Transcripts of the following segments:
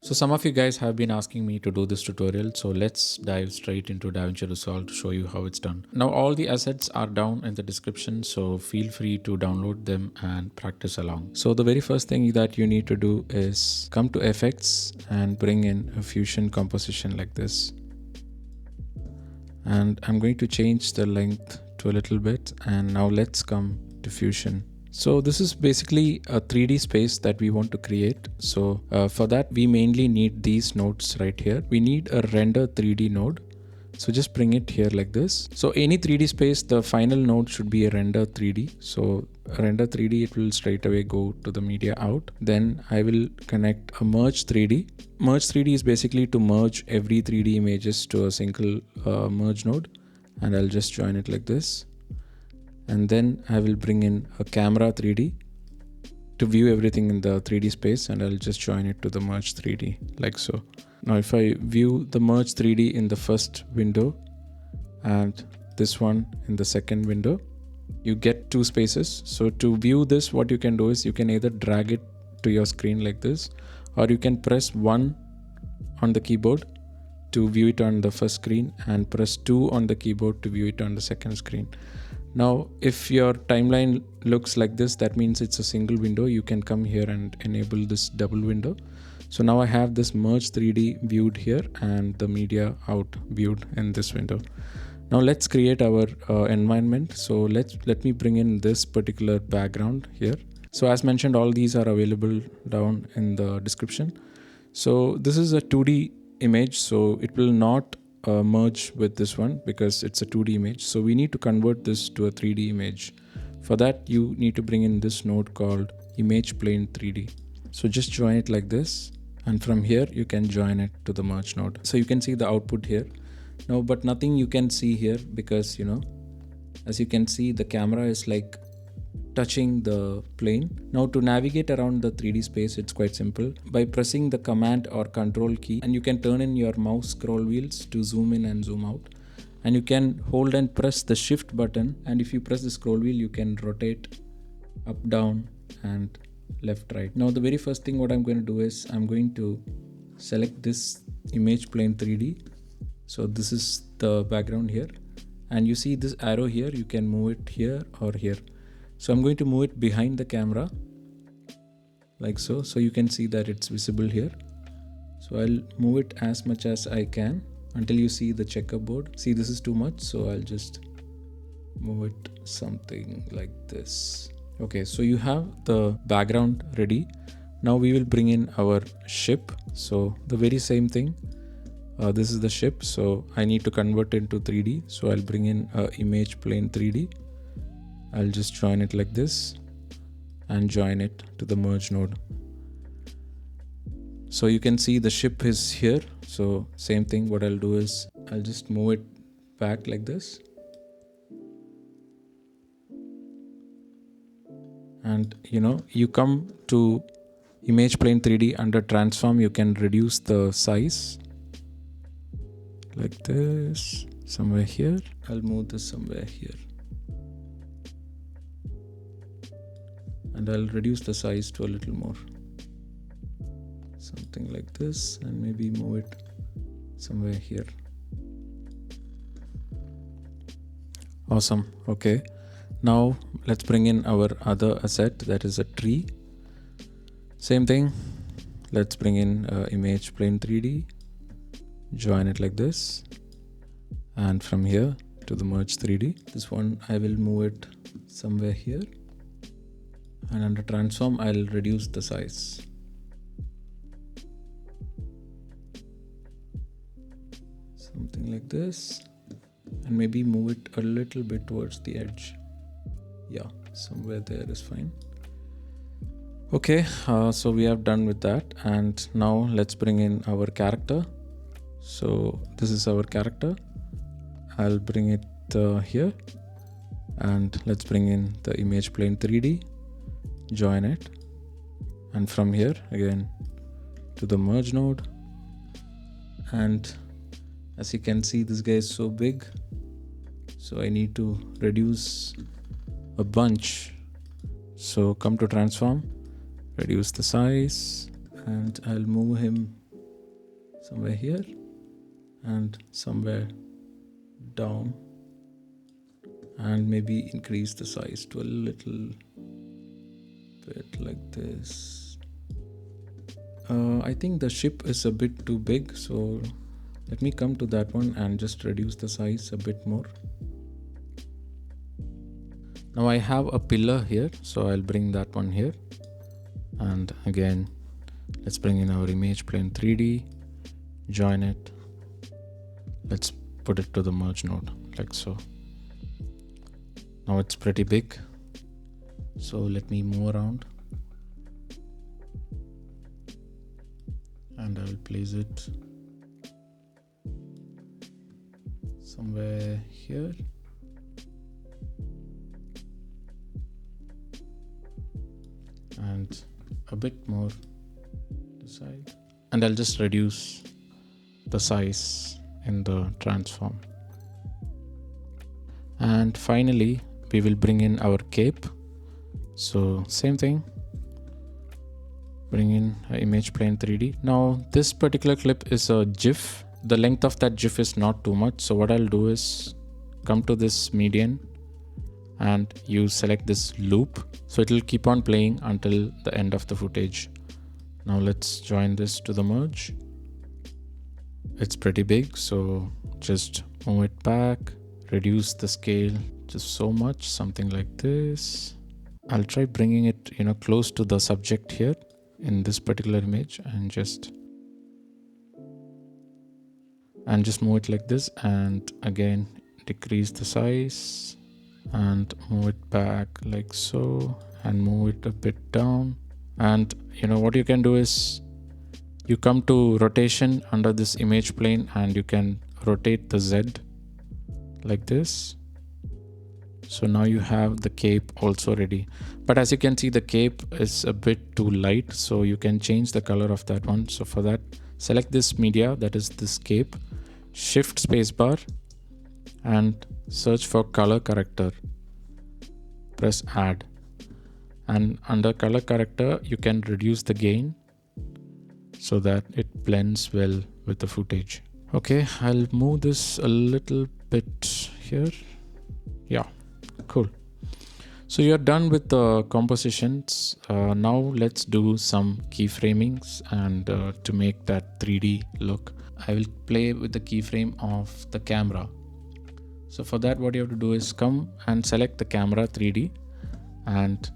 So some of you guys have been asking me to do this tutorial, so let's dive straight into Davinci Resolve to show you how it's done. Now all the assets are down in the description, so feel free to download them and practice along. So the very first thing that you need to do is come to effects and bring in a fusion composition like this. And I'm going to change the length to a little bit, and now let's come to fusion. So this is basically a 3D space that we want to create. So for that, we mainly need these nodes right here. We need a render 3D node. So just bring it here like this. So any 3D space, the final node should be a render 3D. So a render 3D, it will straight away go to the media out. Then I will connect a merge 3D. Merge 3D is basically to merge every 3D images to a single merge node. And I'll just join it like this. And then I will bring in a camera 3D to view everything in the 3D space, and I'll just join it to the merge 3D like so. Now if I view the merge 3D in the first window and this one in the second window, you get two spaces. So to view this, what you can do is you can either drag it to your screen like this, or you can press 1 on the keyboard to view it on the first screen and press 2 on the keyboard to view it on the second screen. Now, if your timeline looks like this, that means it's a single window. You can come here and enable this double window. So now I have this merge 3D viewed here and the media out viewed in this window. Now let's create our environment. So let me bring in this particular background here. So as mentioned, all these are available down in the description. So this is a 2D image, so it will not merge with this one because it's a 2D image. So we need to convert this to a 3D image. For that, you need to bring in this node called image plane 3D. So just join it like this, and from here you can join it to the merge node. So you can see the output here. Now, but nothing you can see here because, as you can see, the camera is like touching the plane. Now to navigate around the 3D space, it's quite simple. By pressing the command or control key, and you can turn in your mouse scroll wheels to zoom in and zoom out. And you can hold and press the shift button, and if you press the scroll wheel, you can rotate up, down and left, right. Now the very first thing what I'm going to do is I'm going to select this image plane 3D. So this is the background here, and you see this arrow here, you can move it here or here. So I'm going to move it behind the camera like so. So you can see that it's visible here. So I'll move it as much as I can until you see the checkerboard. See, this is too much, so I'll just move it something like this. Okay, so you have the background ready. Now we will bring in our ship. So the very same thing. This is the ship, so I need to convert it into 3D. So I'll bring in image plane 3D. I'll just join it like this and join it to the merge node. So you can see the ship is here. So same thing, what I'll do is I'll just move it back like this. And you come to image plane 3D under transform, you can reduce the size like this, somewhere here. I'll move this somewhere here. And I'll reduce the size to a little more, something like this, and maybe move it somewhere here. Awesome. Okay, now let's bring in our other asset, that is a tree. Same thing, let's bring in image plane 3D, join it like this, and from here to the merge 3D. This one I will move it somewhere here. And under transform, I'll reduce the size. Something like this. And maybe move it a little bit towards the edge. Yeah, somewhere there is fine. Okay, so we have done with that. And now let's bring in our character. So this is our character. I'll bring it here. And let's bring in the image plane 3D. Join it, and from here again to the merge node. And as you can see, this guy is so big, so I need to reduce a bunch. So come to transform, reduce the size, and I'll move him somewhere here, and somewhere down, and maybe increase the size to a little bit like this. I think the ship is a bit too big, so let me come to that one and just reduce the size a bit more. Now I have a pillar here, so I'll bring that one here. And again, let's bring in our image plane 3D, join it. Let's put it to the merge node like so. Now it's pretty big, so let me move around and I will place it somewhere here. And a bit more this side, and I'll just reduce the size in the transform. And finally we will bring in our cape. So same thing, bring in image plane 3D. Now this particular clip is a GIF. The length of that GIF is not too much, so what I'll do is come to this median and you select this loop, so it will keep on playing until the end of the footage. Now let's join this to the merge. It's pretty big, so just move it back, reduce the scale just so much, something like this. I'll try bringing it close to the subject here in this particular image, and just move it like this, and again decrease the size and move it back like so, and move it a bit down. And what you can do is you come to rotation under this image plane and you can rotate the Z like this. So now you have the cape also ready, but as you can see the cape is a bit too light, so you can change the color of that one. So for that, select this media, that is this cape, shift spacebar and search for color corrector, press add, and under color corrector you can reduce the gain so that it blends well with the footage. Okay, I'll move this a little bit here. Yeah, cool. So you're done with the compositions. Now let's do some keyframings, and to make that 3D look, I will play with the keyframe of the camera. So for that, what you have to do is come and select the camera 3D and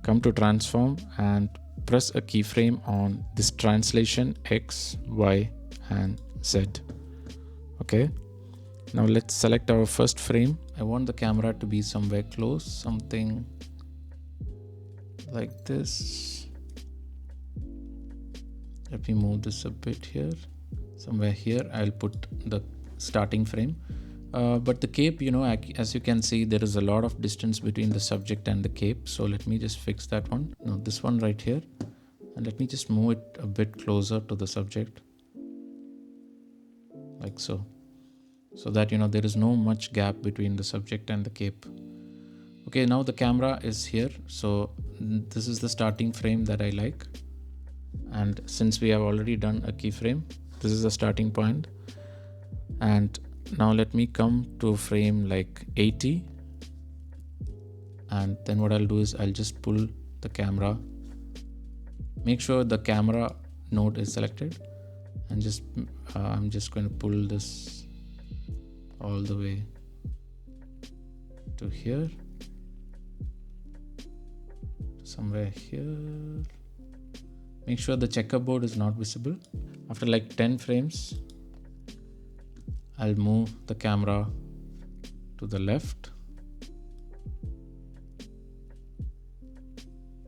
come to transform and press a keyframe on this translation X, Y and Z. Okay, now let's select our first frame. I want the camera to be somewhere close, something like this. Let me move this a bit here. Somewhere here I'll put the starting frame. But the cape, as you can see, there is a lot of distance between the subject and the cape. So let me just fix that one. No, this one right here. And let me just move it a bit closer to the subject. Like so. So that, there is no much gap between the subject and the cape. Okay, now the camera is here. So this is the starting frame that I like. And since we have already done a keyframe, this is the starting point. And now let me come to a frame like 80, and then what I'll do is I'll just pull the camera, make sure the camera node is selected, and I'm just going to pull this all the way to here, somewhere here. Make sure the checkerboard is not visible. After like 10 frames, I'll move the camera to the left,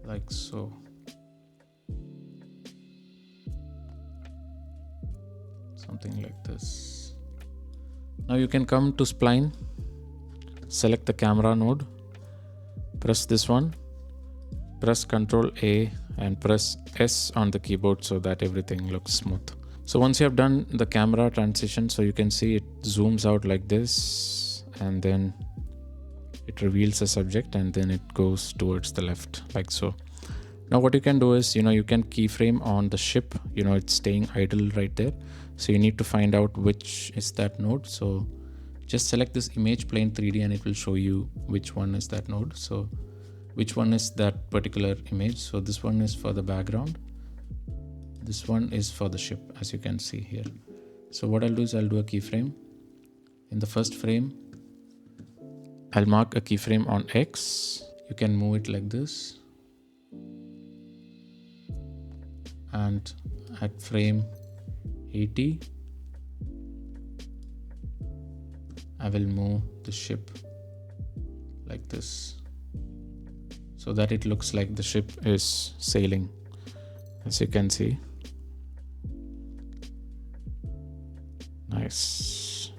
like so. Something like this. Now you can come to spline, select the camera node, press this one, press Ctrl A and press S on the keyboard so that everything looks smooth. So once you have done the camera transition, so you can see it zooms out like this, and then it reveals the subject, and then it goes towards the left like so. Now what you can do is, you can keyframe on the ship, it's staying idle right there. So you need to find out which is that node. So just select this image plane 3D and it will show you which one is that node. So which one is that particular image. So this one is for the background. This one is for the ship, as you can see here. So what I'll do is I'll do a keyframe. In the first frame, I'll mark a keyframe on X. You can move it like this. And at frame 80, I will move the ship like this so that it looks like the ship is sailing, as you can see. Nice.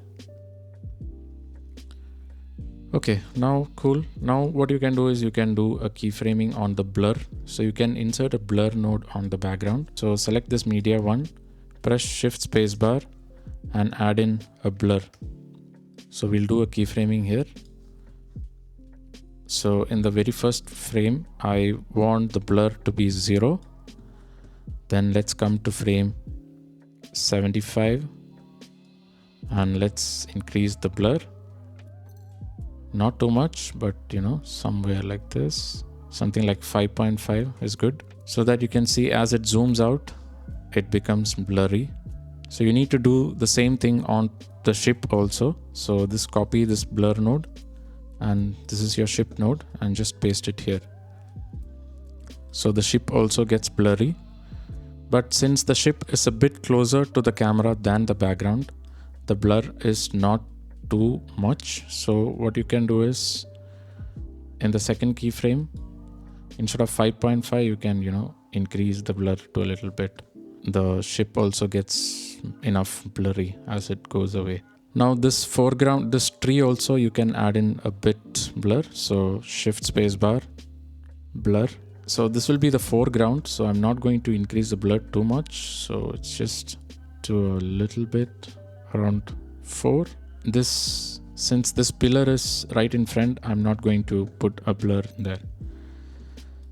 Okay, now cool. Now what you can do is you can do a keyframing on the blur. So you can insert a blur node on the background. So select this media one, press shift spacebar and add in a blur. So we'll do a keyframing here. So in the very first frame, I want the blur to be 0. Then let's come to frame 75 and let's increase the blur. Not too much, but somewhere like this. Something like 5.5 is good. So that you can see as it zooms out, it becomes blurry. So you need to do the same thing on the ship also. So copy this blur node and this is your ship node and just paste it here. So the ship also gets blurry. But since the ship is a bit closer to the camera than the background, the blur is not too much. So what you can do is in the second keyframe, instead of 5.5, you can, increase the blur to a little bit. The ship also gets enough blurry as it goes away. Now this foreground, this tree also you can add in a bit blur. So shift spacebar, blur. So this will be the foreground. So I'm not going to increase the blur too much. So it's just to a little bit, around 4. Since this pillar is right in front, I'm not going to put a blur there.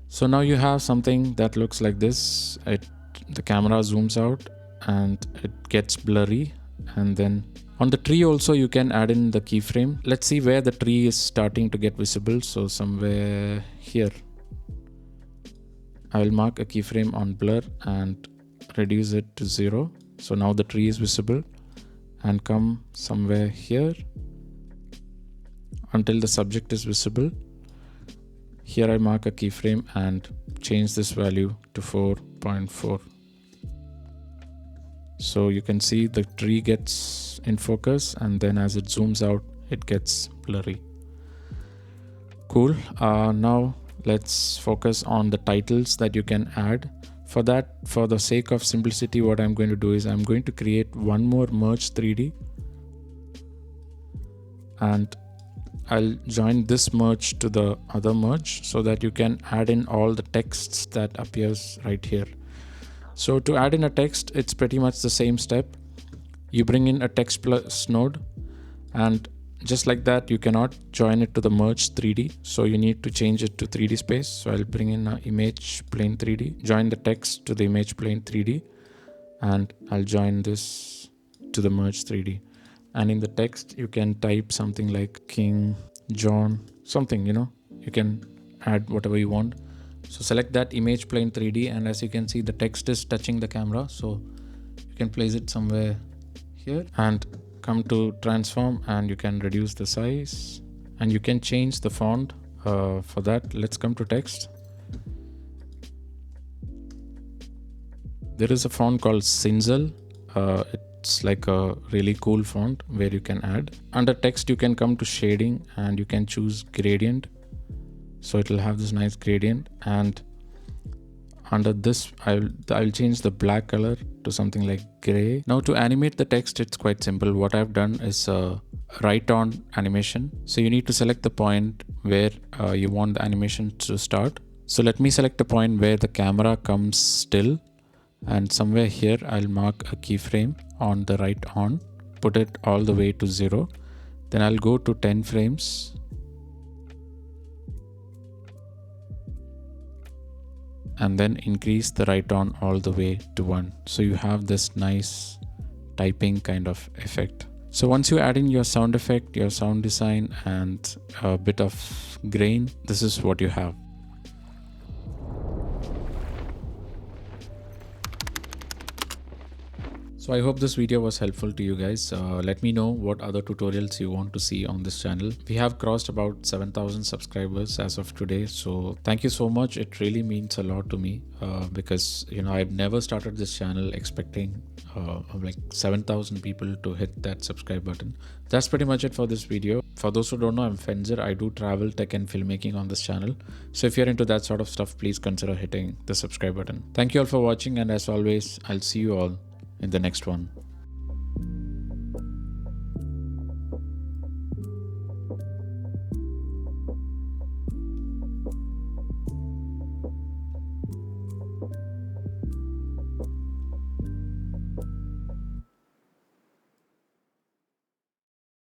So now you have something that looks like this. The camera zooms out and it gets blurry. And then on the tree also you can add in the keyframe. Let's see where the tree is starting to get visible. So somewhere here, I will mark a keyframe on blur and reduce it to 0. So now the tree is visible, and come somewhere here until the subject is visible. Here I mark a keyframe and change this value to 4.4. So you can see the tree gets in focus and then as it zooms out, it gets blurry. Cool. Now let's focus on the titles that you can add. For that, for the sake of simplicity, what I'm going to do is I'm going to create one more merge 3D and I'll join this merge to the other merge so that you can add in all the texts that appears right here. So to add in a text, it's pretty much the same step. You bring in a text plus node and just like that, you cannot join it to the merge 3D. So you need to change it to 3D space. So I'll bring in an image plane 3D, join the text to the image plane 3D, and I'll join this to the merge 3D. And in the text, you can type something like King John, something, you can add whatever you want. So select that image plane 3D, and as you can see, the text is touching the camera. So you can place it somewhere here and come to transform, and you can reduce the size and you can change the font. For that, let's come to text. There is a font called Cinzel. It's like a really cool font where you can add. Under text, you can come to shading and you can choose gradient. So it will have this nice gradient, and under this I'll change the black color to something like gray. Now to animate the text, it's quite simple. What I've done is a right on animation. So you need to select the point where you want the animation to start. So let me select a point where the camera comes still, and somewhere here I'll mark a keyframe on the right on, put it all the way to 0. Then I'll go to 10 frames and then increase the right on all the way to 1. So you have this nice typing kind of effect. So once you add in your sound effect, your sound design, and a bit of grain, this is what you have. So I hope this video was helpful to you guys. Let me know what other tutorials you want to see on this channel. We have crossed about 7,000 subscribers as of today. So thank you so much. It really means a lot to me because I've never started this channel expecting like 7,000 people to hit that subscribe button. That's pretty much it for this video. For those who don't know, I'm Fenzer. I do travel, tech, and filmmaking on this channel. So if you're into that sort of stuff, please consider hitting the subscribe button. Thank you all for watching, and as always, I'll see you all in the next one.